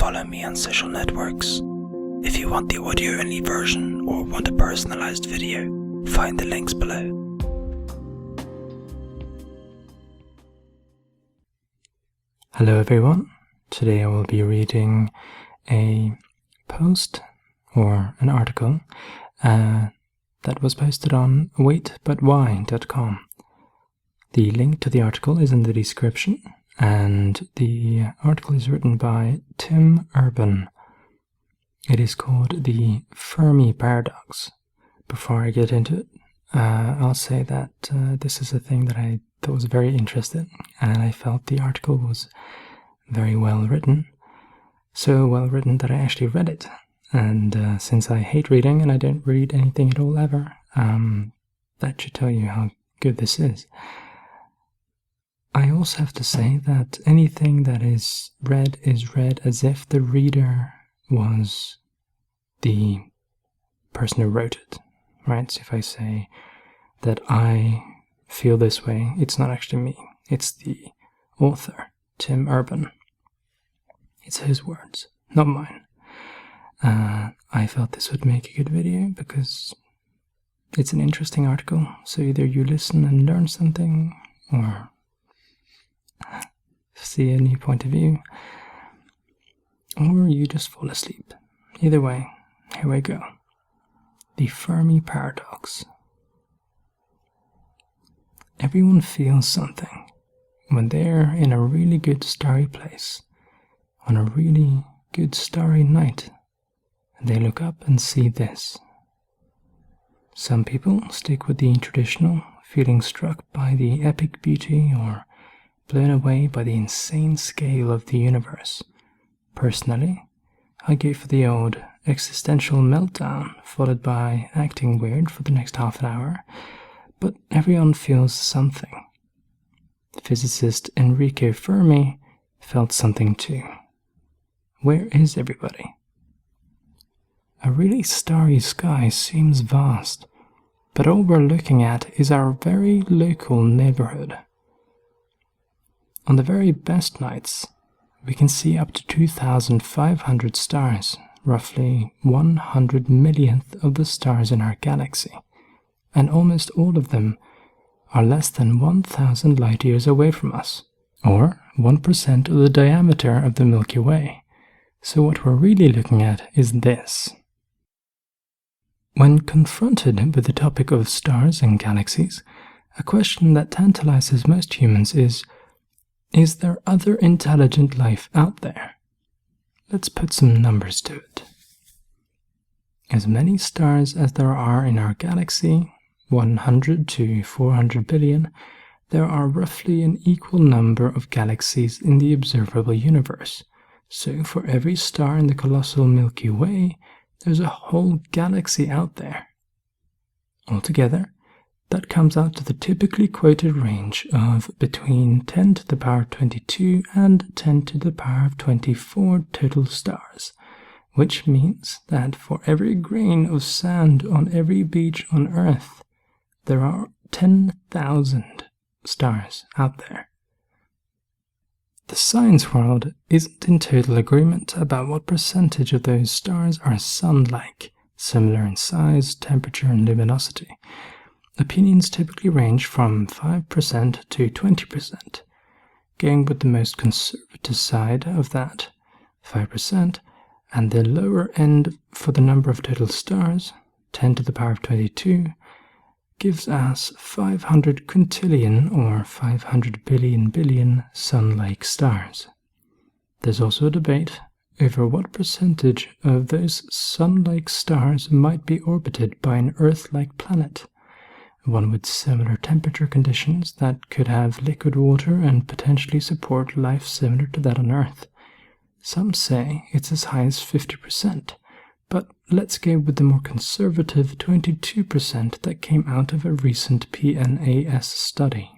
follow me on social networks. If you want the audio-only version or want a personalized video, find the links below. Hello everyone, today I will be reading a post or an article that was posted on waitbutwhy.com. The link to the article is in the description, and the article is written by Tim Urban. It is called the Fermi Paradox. Before I get into it, I'll say that this is a thing that I thought was very interesting, and I felt the article was very well written. So well written that I actually read it. And since I hate reading and I don't read anything at all ever, that should tell you how good this is. I also have to say that anything that is read as if the reader was the person who wrote it, right? So if I say that I feel this way, it's not actually me. It's the author, Tim Urban. It's his words, not mine. I felt this would make a good video because it's an interesting article. So either you listen and learn something, or see a new point of view, or you just fall asleep. Either way, here we go. The Fermi Paradox. Everyone feels something when they're in a really good starry place, on a really good starry night, and they look up and see this. Some people stick with the traditional, feeling struck by the epic beauty or blown away by the insane scale of the universe. Personally, I go for the old existential meltdown, followed by acting weird for the next half an hour, but everyone feels something. Physicist Enrico Fermi felt something too. Where is everybody? A really starry sky seems vast, but all we're looking at is our very local neighborhood. On the very best nights, we can see up to 2,500 stars, roughly 100 millionth of the stars in our galaxy, and almost all of them are less than 1,000 light years away from us, or 1% of the diameter of the Milky Way. So what we're really looking at is this. When confronted with the topic of stars and galaxies, a question that tantalizes most humans is there other intelligent life out there? Let's put some numbers to it. As many stars as there are in our galaxy, 100 to 400 billion, there are roughly an equal number of galaxies in the observable universe. So for every star in the colossal Milky Way, there's a whole galaxy out there. Altogether, that comes out to the typically quoted range of between 10 to the power 22 and 10 to the power of 24 total stars, which means that for every grain of sand on every beach on Earth, there are 10,000 stars out there. The science world isn't in total agreement about what percentage of those stars are sun-like, similar in size, temperature, and luminosity. Opinions typically range from 5% to 20%, going with the most conservative side of that, 5%, and the lower end for the number of total stars, 10 to the power of 22, gives us 500 quintillion or 500 billion sun-like stars. There's also a debate over what percentage of those sun-like stars might be orbited by an Earth-like planet, one with similar temperature conditions that could have liquid water and potentially support life similar to that on Earth. Some say it's as high as 50%, but let's go with the more conservative 22% that came out of a recent PNAS study.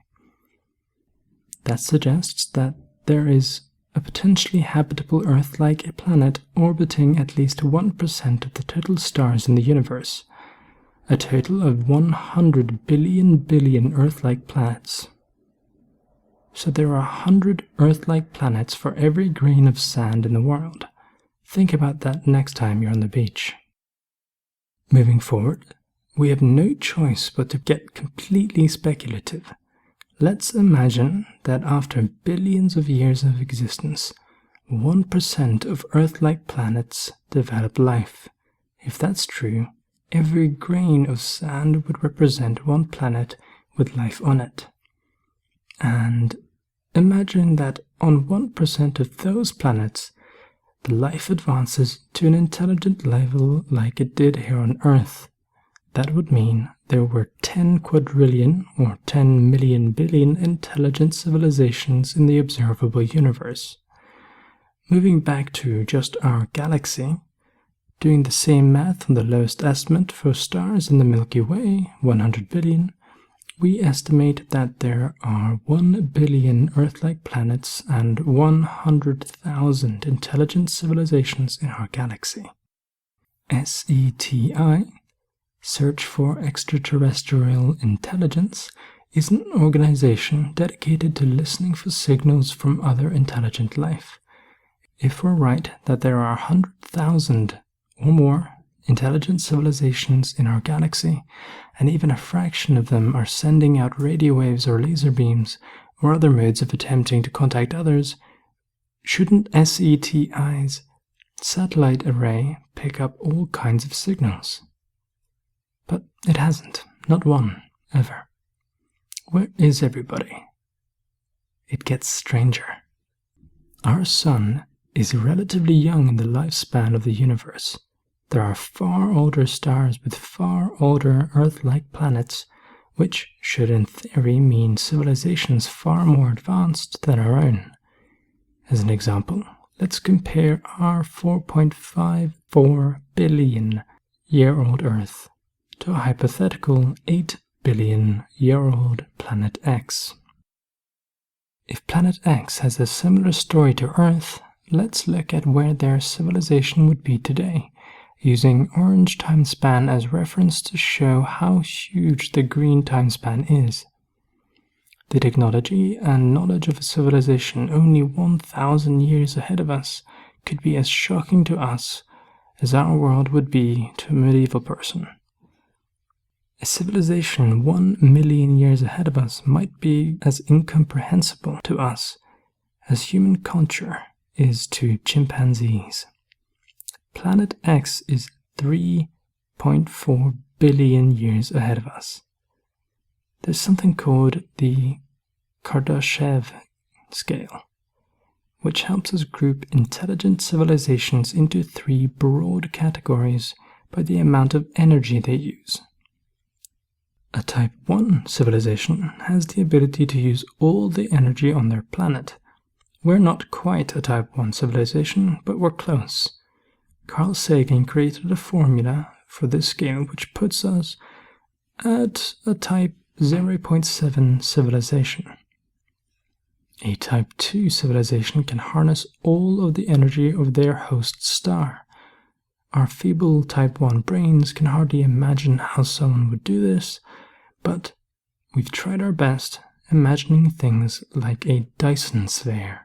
That suggests that there is a potentially habitable Earth-like planet orbiting at least 1% of the total stars in the universe, a total of 100 billion Earth-like planets. So there are 100 Earth-like planets for every grain of sand in the world. Think about that next time you're on the beach. Moving forward, we have no choice but to get completely speculative. Let's imagine that after billions of years of existence, 1% of Earth-like planets develop life. If that's true, every grain of sand would represent one planet with life on it. And imagine that on 1% of those planets, the life advances to an intelligent level like it did here on Earth. That would mean there were 10 quadrillion or 10 million billion intelligent civilizations in the observable universe. Moving back to just our galaxy, doing the same math on the lowest estimate for stars in the Milky Way, 100 billion, we estimate that there are 1 billion Earth-like planets and 100,000 intelligent civilizations in our galaxy. SETI, Search for Extraterrestrial Intelligence, is an organization dedicated to listening for signals from other intelligent life. If we're right that there are 100,000 or more intelligent civilizations in our galaxy, and even a fraction of them are sending out radio waves or laser beams or other modes of attempting to contact others, shouldn't SETI's satellite array pick up all kinds of signals? But it hasn't, not one, ever. Where is everybody? It gets stranger. Our sun is relatively young in the lifespan of the universe. There are far older stars with far older Earth-like planets, which should in theory mean civilizations far more advanced than our own. As an example, let's compare our 4.54 billion year-old Earth to a hypothetical 8 billion year-old Planet X. If Planet X has a similar story to Earth, let's look at where their civilization would be today, using orange time span as reference to show how huge the green time span is. The technology and knowledge of a civilization only 1,000 years ahead of us could be as shocking to us as our world would be to a medieval person. A civilization 1 million years ahead of us might be as incomprehensible to us as human culture is to chimpanzees. Planet X is 3.4 billion years ahead of us. There's something called the Kardashev scale, which helps us group intelligent civilizations into 3 broad categories by the amount of energy they use. A Type 1 civilization has the ability to use all the energy on their planet. We're not quite a Type 1 civilization, but we're close. Carl Sagan created a formula for this scale which puts us at a Type 0.7 civilization. A Type 2 civilization can harness all of the energy of their host star. Our feeble Type 1 brains can hardly imagine how someone would do this, but we've tried our best imagining things like a Dyson sphere.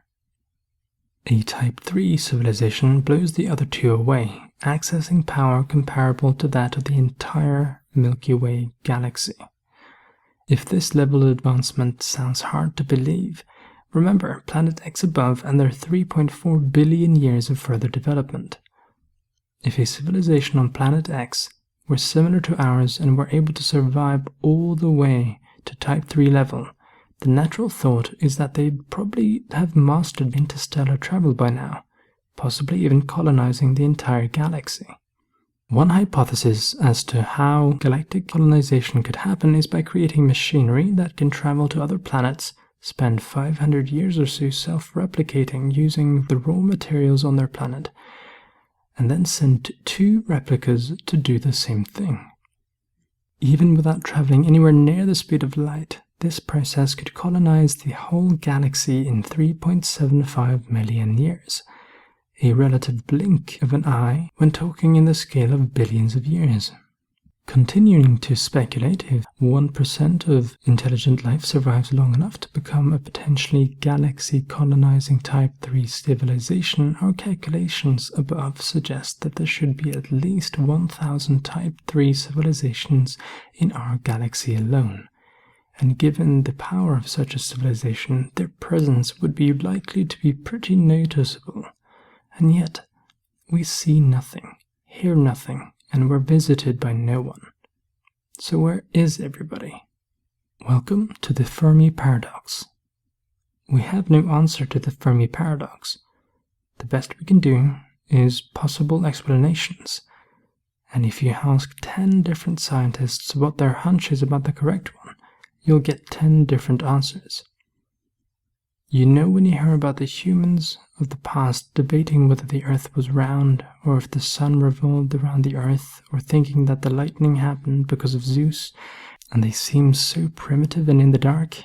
A Type 3 civilization blows the other 2 away, accessing power comparable to that of the entire Milky Way galaxy. If this level of advancement sounds hard to believe, remember Planet X above and their 3.4 billion years of further development. If a civilization on Planet X were similar to ours and were able to survive all the way to Type 3 level, the natural thought is that they'd probably have mastered interstellar travel by now, possibly even colonizing the entire galaxy. One hypothesis as to how galactic colonization could happen is by creating machinery that can travel to other planets, spend 500 years or so self-replicating using the raw materials on their planet, and then send 2 replicas to do the same thing. Even without traveling anywhere near the speed of light, this process could colonize the whole galaxy in 3.75 million years, a relative blink of an eye when talking in the scale of billions of years. Continuing to speculate, if 1% of intelligent life survives long enough to become a potentially galaxy-colonizing Type 3 civilization, our calculations above suggest that there should be at least 1,000 Type 3 civilizations in our galaxy alone. And given the power of such a civilization, their presence would be likely to be pretty noticeable. And yet, we see nothing, hear nothing, and we're visited by no one. So where is everybody? Welcome to the Fermi paradox. We have no answer to the Fermi paradox. The best we can do is possible explanations. And if you ask 10 different scientists what their hunch is about the correct one, you'll get 10 different answers. You know when you hear about the humans of the past debating whether the Earth was round, or if the sun revolved around the Earth, or thinking that the lightning happened because of Zeus, and they seem so primitive and in the dark?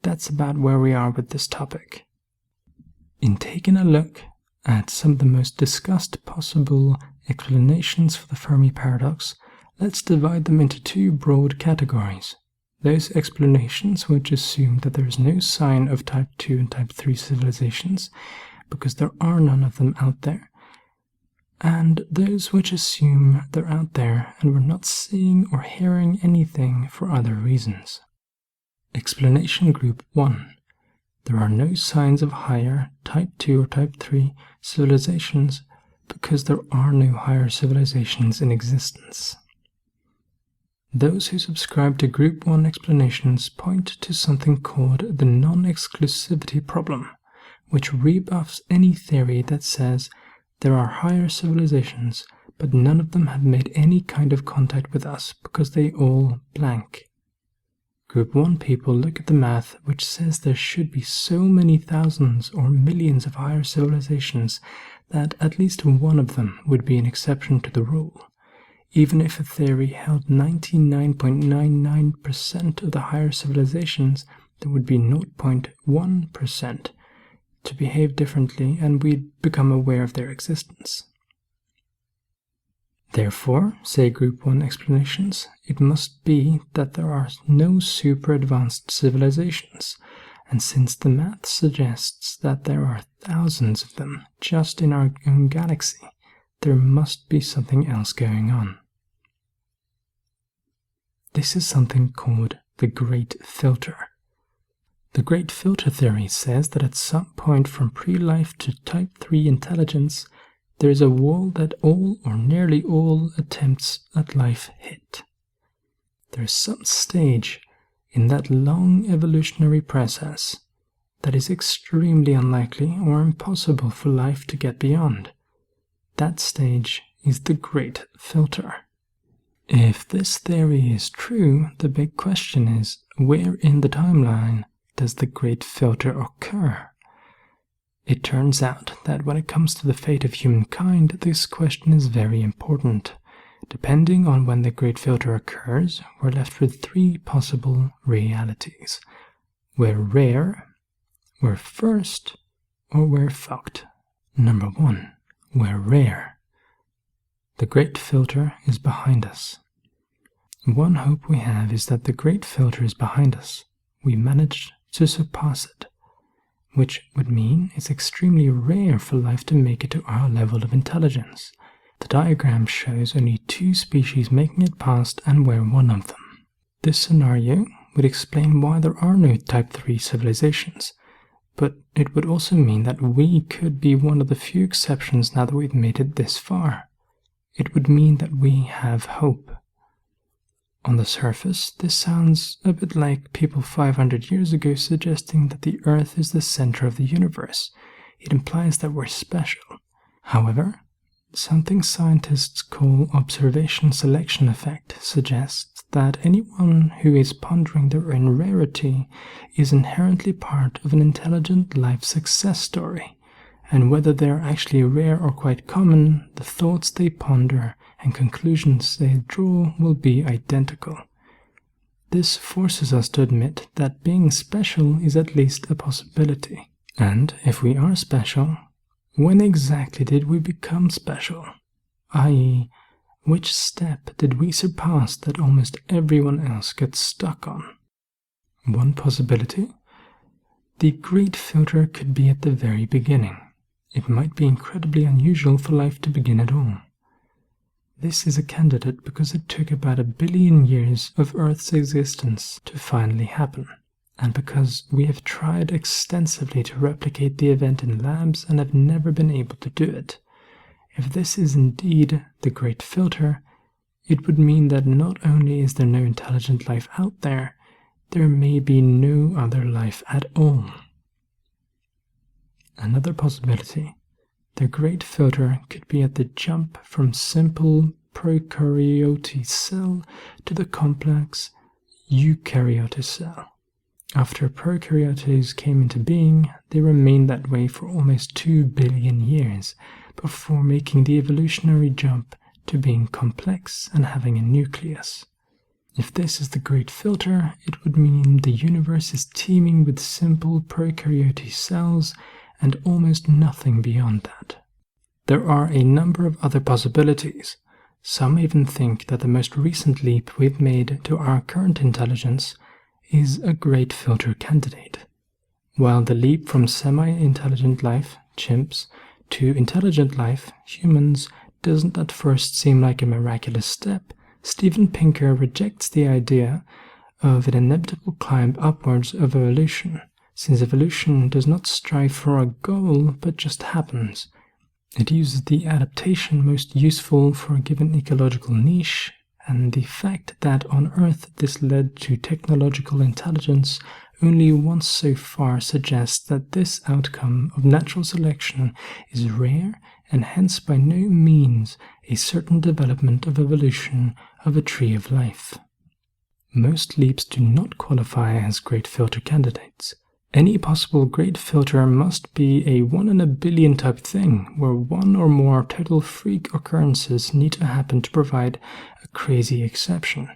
That's about where we are with this topic. In taking a look at some of the most discussed possible explanations for the Fermi paradox, let's divide them into two broad categories. Those explanations which assume that there is no sign of Type 2 and Type 3 civilizations, because there are none of them out there, and those which assume they're out there and we're not seeing or hearing anything for other reasons. Explanation Group 1. There are no signs of higher Type 2 or Type 3 civilizations because there are no higher civilizations in existence. Those who subscribe to Group 1 explanations point to something called the non-exclusivity problem, which rebuffs any theory that says there are higher civilizations, but none of them have made any kind of contact with us because they all blank. Group 1 people look at the math which says there should be so many thousands or millions of higher civilizations that at least one of them would be an exception to the rule. Even if a theory held 99.99% of the higher civilizations, there would be 0.1% to behave differently, and we'd become aware of their existence. Therefore, say Group 1 explanations, it must be that there are no super advanced civilizations, and since the math suggests that there are thousands of them just in our own galaxy, there must be something else going on. This is something called the Great Filter. The Great Filter theory says that at some point from pre-life to Type 3 intelligence, there is a wall that all or nearly all attempts at life hit. There is some stage in that long evolutionary process that is extremely unlikely or impossible for life to get beyond. That stage is the Great Filter. If this theory is true, the big question is, where in the timeline does the Great Filter occur? It turns out that when it comes to the fate of humankind, this question is very important. Depending on when the Great Filter occurs, we're left with three possible realities. We're rare, we're first, or we're fucked. Number 1. We're rare. The Great Filter is behind us. One hope we have is that the Great Filter is behind us. We managed to surpass it, which would mean it's extremely rare for life to make it to our level of intelligence. The diagram shows only 2 species making it past, and we're one of them. This scenario would explain why there are no Type 3 civilizations, but it would also mean that we could be one of the few exceptions now that we've made it this far. It would mean that we have hope. On the surface, this sounds a bit like people 500 years ago suggesting that the Earth is the center of the universe. It implies that we're special. However, something scientists call observation selection effect suggests that anyone who is pondering their own rarity is inherently part of an intelligent life success story, and whether they are actually rare or quite common, the thoughts they ponder and conclusions they draw will be identical. This forces us to admit that being special is at least a possibility. And if we are special, when exactly did we become special? I.e., Which step did we surpass that almost everyone else gets stuck on? One possibility: the Great Filter could be at the very beginning. It might be incredibly unusual for life to begin at all. This is a candidate because it took about 1 billion years of Earth's existence to finally happen, and because we have tried extensively to replicate the event in labs and have never been able to do it. If this is indeed the Great Filter, it would mean that not only is there no intelligent life out there, there may be no other life at all. Another possibility: the Great Filter could be at the jump from simple prokaryote cell to the complex eukaryote cell. After prokaryotes came into being, they remained that way for almost 2 billion years before making the evolutionary jump to being complex and having a nucleus. If this is the Great Filter, it would mean the universe is teeming with simple prokaryote cells and almost nothing beyond that. There are a number of other possibilities. Some even think that the most recent leap we've made to our current intelligence is a Great Filter candidate. While the leap from semi-intelligent life, chimps, to intelligent life, humans, doesn't at first seem like a miraculous step, Steven Pinker rejects the idea of an inevitable climb upwards of evolution, since evolution does not strive for a goal but just happens. It uses the adaptation most useful for a given ecological niche, and the fact that on Earth this led to technological intelligence only once so far suggests that this outcome of natural selection is rare and hence by no means a certain development of evolution of a tree of life. Most leaps do not qualify as Great Filter candidates. Any possible Great Filter must be a 1 in a billion type thing, where one or more total freak occurrences need to happen to provide a crazy exception.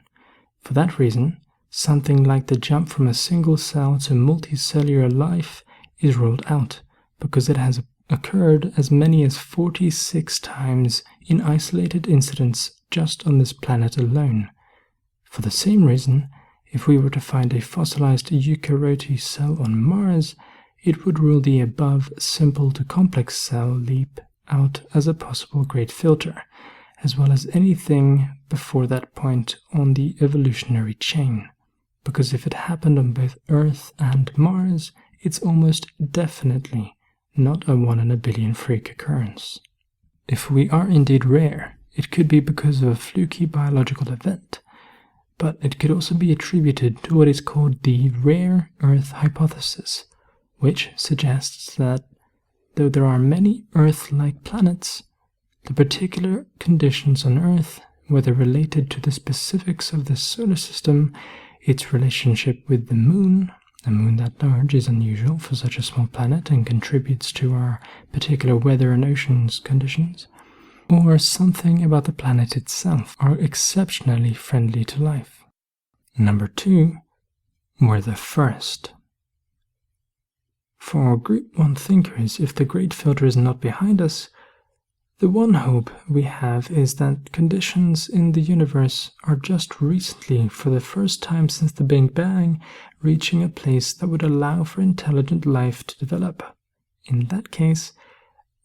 For that reason, something like the jump from a single cell to multicellular life is ruled out, because it has occurred as many as 46 times in isolated incidents just on this planet alone. For the same reason, if we were to find a fossilized eukaryote cell on Mars, it would rule the above simple to complex cell leap out as a possible Great Filter, as well as anything before that point on the evolutionary chain. Because if it happened on both Earth and Mars, it's almost definitely not a 1 in a billion freak occurrence. If we are indeed rare, it could be because of a fluky biological event, but it could also be attributed to what is called the rare Earth hypothesis, which suggests that though there are many Earth-like planets, the particular conditions on Earth, whether related to the specifics of the solar system, its relationship with the moon, a moon that large is unusual for such a small planet and contributes to our particular weather and oceans conditions, or something about the planet itself, are exceptionally friendly to life. Number 2, we're the first. For Group 1 thinkers, if the Great Filter is not behind us, the one hope we have is that conditions in the universe are just recently, for the first time since the Big Bang, reaching a place that would allow for intelligent life to develop. In that case,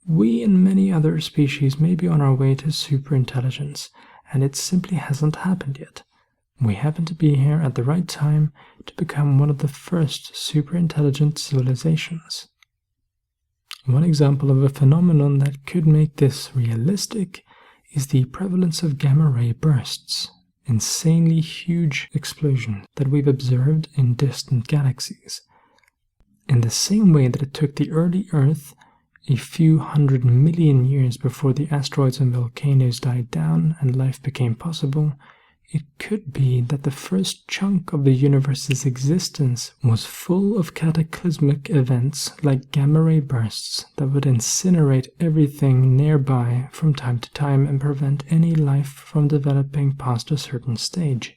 we and many other species may be on our way to superintelligence, and it simply hasn't happened yet. We happen to be here at the right time to become one of the first superintelligent civilizations. One example of a phenomenon that could make this realistic is the prevalence of gamma-ray bursts, insanely huge explosions that we've observed in distant galaxies. In the same way that it took the early Earth a few 100 million years before the asteroids and volcanoes died down and life became possible, it could be that the first chunk of the universe's existence was full of cataclysmic events like gamma-ray bursts that would incinerate everything nearby from time to time and prevent any life from developing past a certain stage.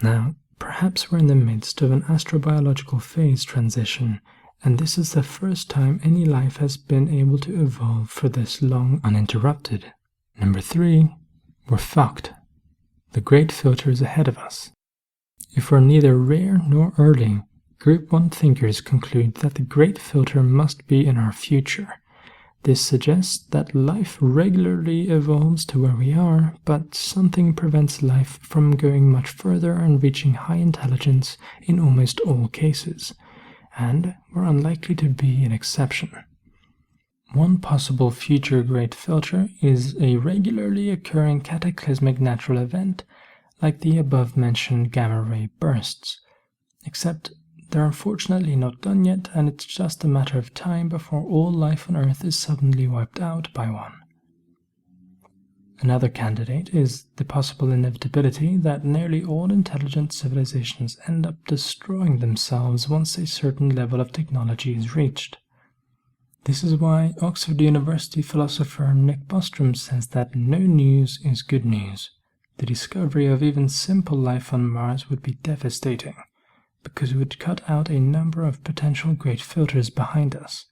Now, perhaps we're in the midst of an astrobiological phase transition, and this is the first time any life has been able to evolve for this long uninterrupted. Number 3, we're fucked. The great filter is ahead of us. If we're neither rare nor early, Group 1 thinkers conclude that the great filter must be in our future. This suggests that life regularly evolves to where we are, but something prevents life from going much further and reaching high intelligence in almost all cases, and we're unlikely to be an exception. One possible future great filter is a regularly occurring cataclysmic natural event like the above-mentioned gamma-ray bursts, except they're unfortunately not done yet, and it's just a matter of time before all life on Earth is suddenly wiped out by one. Another candidate is the possible inevitability that nearly all intelligent civilizations end up destroying themselves once a certain level of technology is reached. This is why Oxford University philosopher Nick Bostrom says that no news is good news. The discovery of even simple life on Mars would be devastating, because it would cut out a number of potential great filters behind us.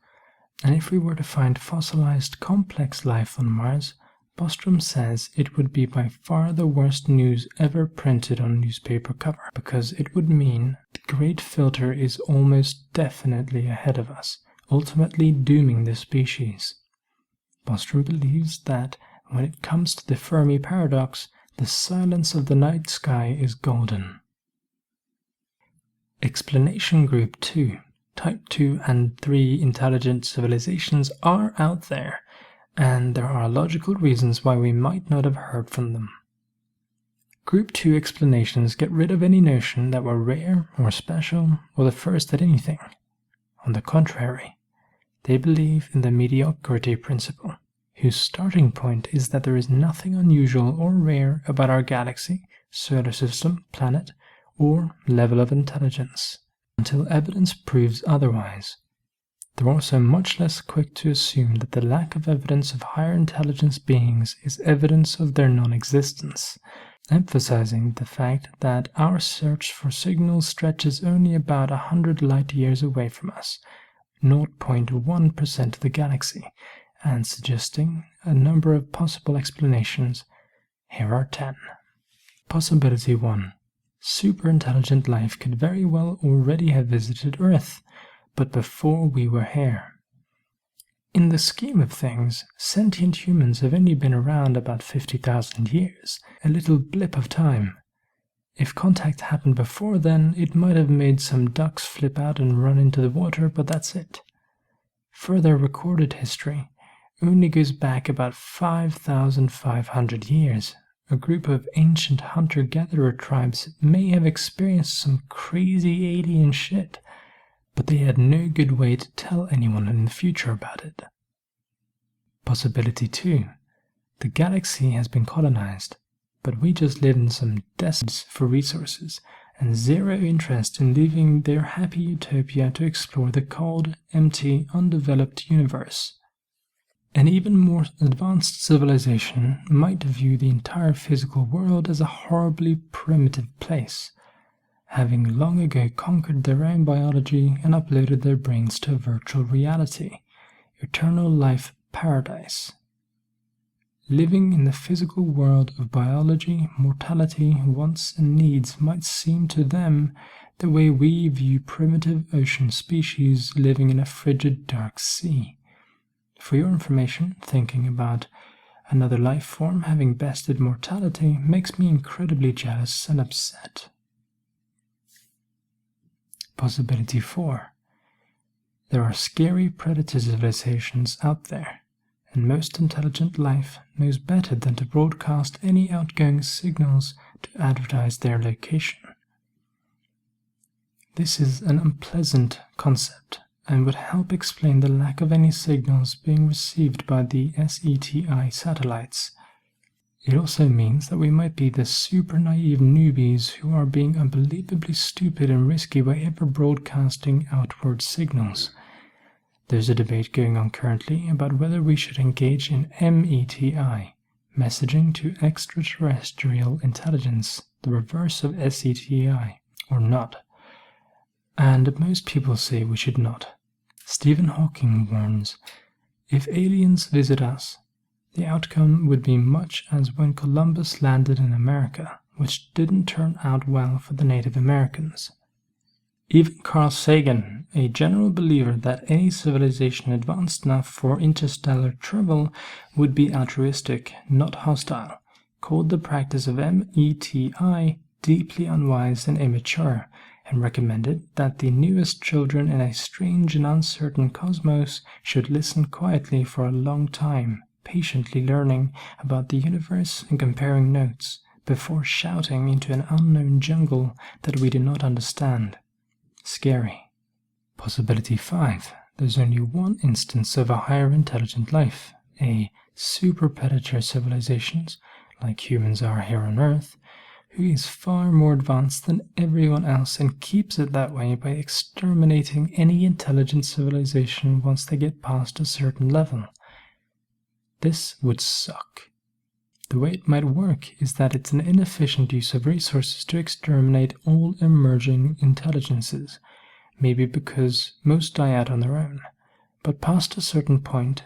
And if we were to find fossilized complex life on Mars, Bostrom says it would be by far the worst news ever printed on a newspaper cover, because it would mean the great filter is almost definitely ahead of us, ultimately dooming the species. Bostrom believes that when it comes to the Fermi paradox, the silence of the night sky is golden. Explanation Group 2, Type 2 and 3 intelligent civilizations are out there, and there are logical reasons why we might not have heard from them. Group 2 explanations get rid of any notion that we're rare or special or the first at anything. On the contrary, they believe in the mediocrity principle, whose starting point is that there is nothing unusual or rare about our galaxy, solar system, planet, or level of intelligence, until evidence proves otherwise. They're also much less quick to assume that the lack of evidence of higher intelligence beings is evidence of their non-existence, emphasizing the fact that our search for signals stretches only about 100 light-years away from us, 0.1% of the galaxy, and suggesting a number of possible explanations. Here are 10. Possibility 1. Superintelligent life could very well already have visited Earth, but before we were here. In the scheme of things, sentient humans have only been around about 50,000 years, a little blip of time. If contact happened before then, it might have made some ducks flip out and run into the water, but that's it. Further recorded history only goes back about 5,500 years. A group of ancient hunter-gatherer tribes may have experienced some crazy alien shit, but they had no good way to tell anyone in the future about it. Possibility 2. The galaxy has been colonized, but we just live in some deserts for resources, and zero interest in leaving their happy utopia to explore the cold, empty, undeveloped universe. An even more advanced civilization might view the entire physical world as a horribly primitive place, having long ago conquered their own biology and uploaded their brains to a virtual reality, eternal life paradise. Living in the physical world of biology, mortality, wants and needs might seem to them the way we view primitive ocean species living in a frigid dark sea. For your information, thinking about another life form having bested mortality makes me incredibly jealous and upset. Possibility 4. There are scary predator civilizations out there, and most intelligent life knows better than to broadcast any outgoing signals to advertise their location. This is an unpleasant concept, and would help explain the lack of any signals being received by the SETI satellites. It also means that we might be the super naive newbies who are being unbelievably stupid and risky by ever broadcasting outward signals. There's a debate going on currently about whether we should engage in METI, messaging to extraterrestrial intelligence, the reverse of SETI, or not. And most people say we should not. Stephen Hawking warns, if aliens visit us, the outcome would be much as when Columbus landed in America, which didn't turn out well for the Native Americans. Even Carl Sagan, a general believer that any civilization advanced enough for interstellar travel would be altruistic, not hostile, called the practice of METI deeply unwise and immature, and recommended that the newest children in a strange and uncertain cosmos should listen quietly for a long time, patiently learning about the universe and comparing notes, before shouting into an unknown jungle that we do not understand. Scary. Possibility 5. There's only one instance of a higher intelligent life, a super predator civilizations, like humans are here on Earth, who is far more advanced than everyone else and keeps it that way by exterminating any intelligent civilization once they get past a certain level. This would suck. The way it might work is that it's an inefficient use of resources to exterminate all emerging intelligences, maybe because most die out on their own, but past a certain point,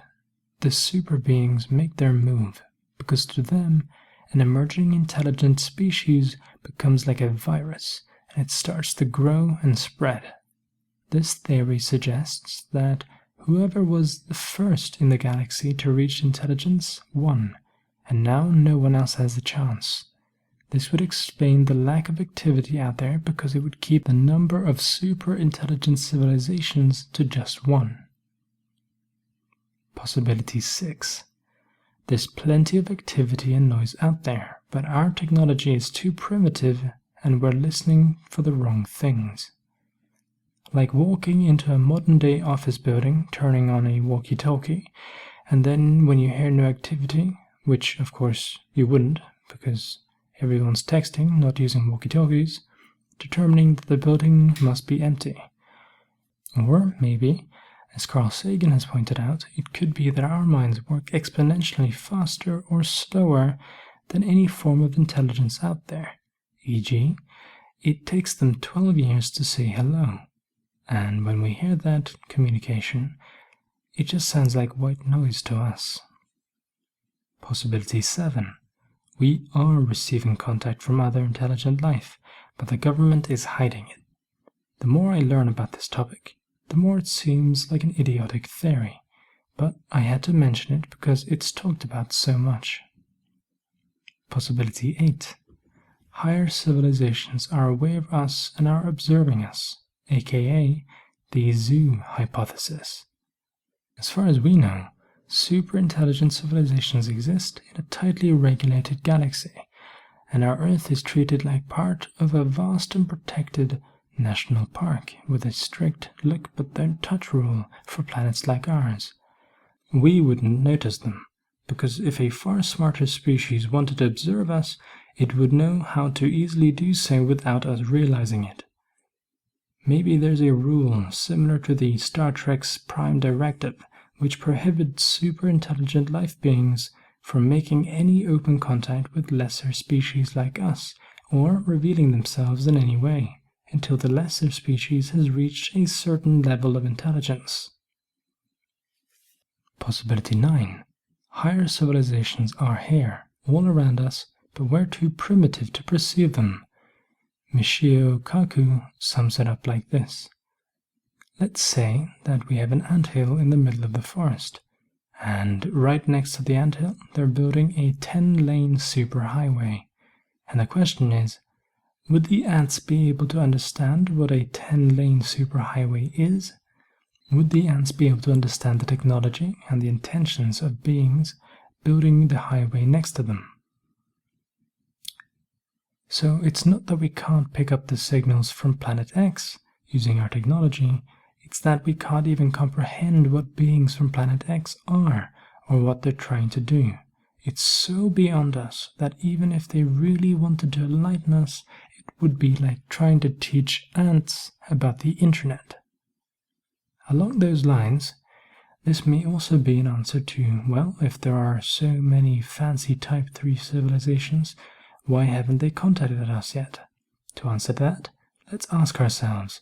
the super beings make their move, because to them, an emerging intelligent species becomes like a virus, and it starts to grow and spread. This theory suggests that whoever was the first in the galaxy to reach intelligence won, and now no one else has a chance. This would explain the lack of activity out there because it would keep the number of super intelligent civilizations to just one. Possibility 6. There's plenty of activity and noise out there, but our technology is too primitive and we're listening for the wrong things. Like walking into a modern-day office building, turning on a walkie-talkie, and then when you hear no activity, which of course you wouldn't, because everyone's texting, not using walkie-talkies, determining that the building must be empty. Or maybe, as Carl Sagan has pointed out, it could be that our minds work exponentially faster or slower than any form of intelligence out there. E.g., it takes them 12 years to say hello. And when we hear that communication, it just sounds like white noise to us. Possibility 7. We are receiving contact from other intelligent life, but the government is hiding it. The more I learn about this topic, the more it seems like an idiotic theory, but I had to mention it because it's talked about so much. Possibility 8. Higher civilizations are aware of us and are observing us, aka the zoo hypothesis. As far as we know, super-intelligent civilizations exist in a tightly regulated galaxy, and our Earth is treated like part of a vast and protected national park with a strict look but don't touch rule for planets like ours. We wouldn't notice them, because if a far smarter species wanted to observe us, it would know how to easily do so without us realizing it. Maybe there's a rule similar to the Star Trek's Prime Directive, which prohibits super-intelligent life beings from making any open contact with lesser species like us, or revealing themselves in any way, until the lesser species has reached a certain level of intelligence. Possibility 9. Higher civilizations are here, all around us, but we're too primitive to perceive them. Michio Kaku sums it up like this. Let's say that we have an anthill in the middle of the forest, and right next to the anthill they're building a 10-lane superhighway. And the question is, would the ants be able to understand what a 10-lane superhighway is? Would the ants be able to understand the technology and the intentions of beings building the highway next to them? So it's not that we can't pick up the signals from Planet X using our technology, it's that we can't even comprehend what beings from Planet X are or what they're trying to do. It's so beyond us that even if they really wanted to enlighten us, it would be like trying to teach ants about the internet. Along those lines, this may also be an answer to, well, if there are so many fancy Type 3 civilizations, why haven't they contacted us yet? To answer that, let's ask ourselves,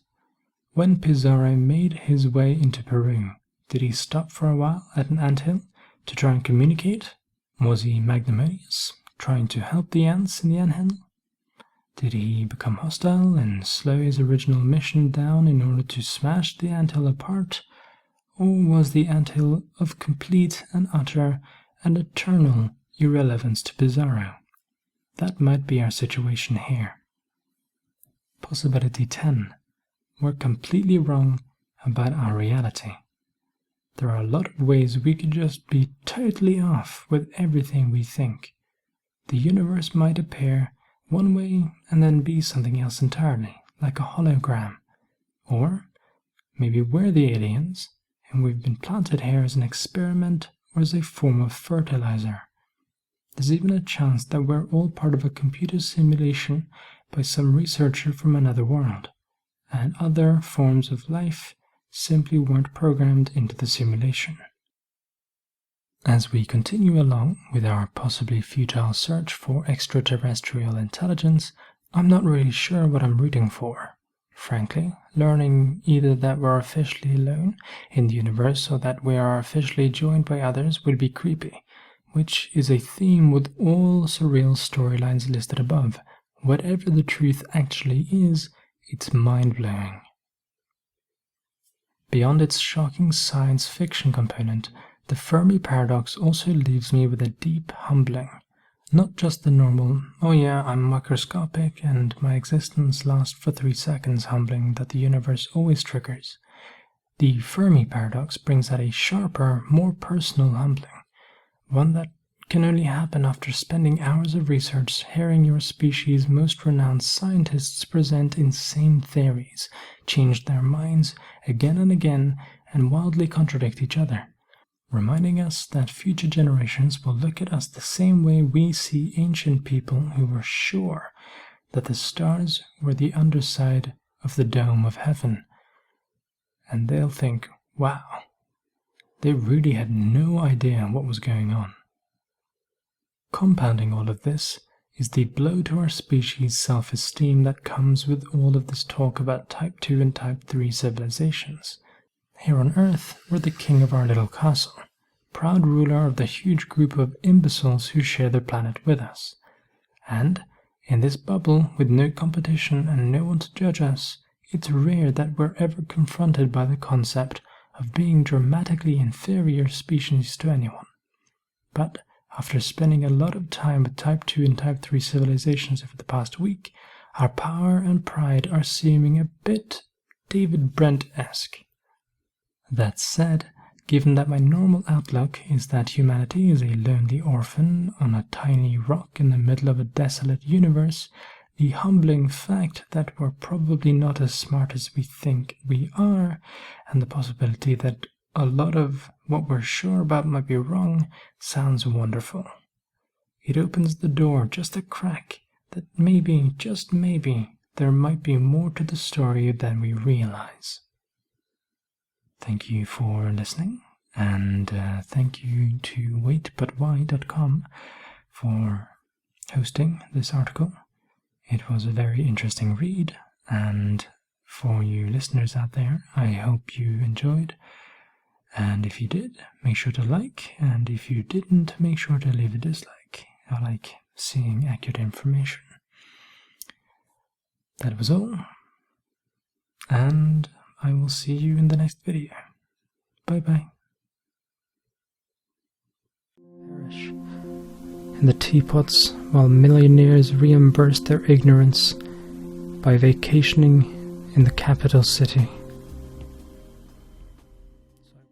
when Pizarro made his way into Peru, did he stop for a while at an anthill to try and communicate? Was he magnanimous, trying to help the ants in the anthill? Did he become hostile and slow his original mission down in order to smash the anthill apart? Or was the anthill of complete and utter and eternal irrelevance to Bizarro? That might be our situation here. Possibility 10. We're completely wrong about our reality. There are a lot of ways we could just be totally off with everything we think. The universe might appear one way and then be something else entirely, like a hologram. Or maybe we're the aliens, and we've been planted here as an experiment or as a form of fertilizer. There's even a chance that we're all part of a computer simulation by some researcher from another world, and other forms of life simply weren't programmed into the simulation. As we continue along with our possibly futile search for extraterrestrial intelligence, I'm not really sure what I'm rooting for. Frankly, learning either that we're officially alone in the universe or that we are officially joined by others would be creepy, which is a theme with all surreal storylines listed above. Whatever the truth actually is, it's mind-blowing. Beyond its shocking science fiction component, the Fermi paradox also leaves me with a deep humbling. Not just the normal, oh yeah, I'm microscopic and my existence lasts for 3 seconds humbling that the universe always triggers. The Fermi paradox brings out a sharper, more personal humbling, one that can only happen after spending hours of research hearing your species' most renowned scientists present insane theories, change their minds again and again, and wildly contradict each other, reminding us that future generations will look at us the same way we see ancient people who were sure that the stars were the underside of the dome of heaven. And they'll think, wow, they really had no idea what was going on. Compounding all of this is the blow to our species' self-esteem that comes with all of this talk about Type 2 and Type 3 civilizations. Here on Earth, we're the king of our little castle, proud ruler of the huge group of imbeciles who share the planet with us. And, in this bubble with no competition and no one to judge us, it's rare that we're ever confronted by the concept of being dramatically inferior species to anyone. But, after spending a lot of time with Type 2 and Type 3 civilizations over the past week, our power and pride are seeming a bit David Brent-esque. That said, given that my normal outlook is that humanity is a lonely orphan on a tiny rock in the middle of a desolate universe, the humbling fact that we're probably not as smart as we think we are, and the possibility that a lot of what we're sure about might be wrong, sounds wonderful. It opens the door just a crack that maybe, just maybe, there might be more to the story than we realize. Thank you for listening, and thank you to waitbutwhy.com for hosting this article. It was a very interesting read, and for you listeners out there, I hope you enjoyed. And if you did, make sure to like, and if you didn't, make sure to leave a dislike. I like seeing accurate information. That was all, and I will see you in the next video. Bye-bye. Perish in the teapots while millionaires reimburse their ignorance by vacationing in the capital city.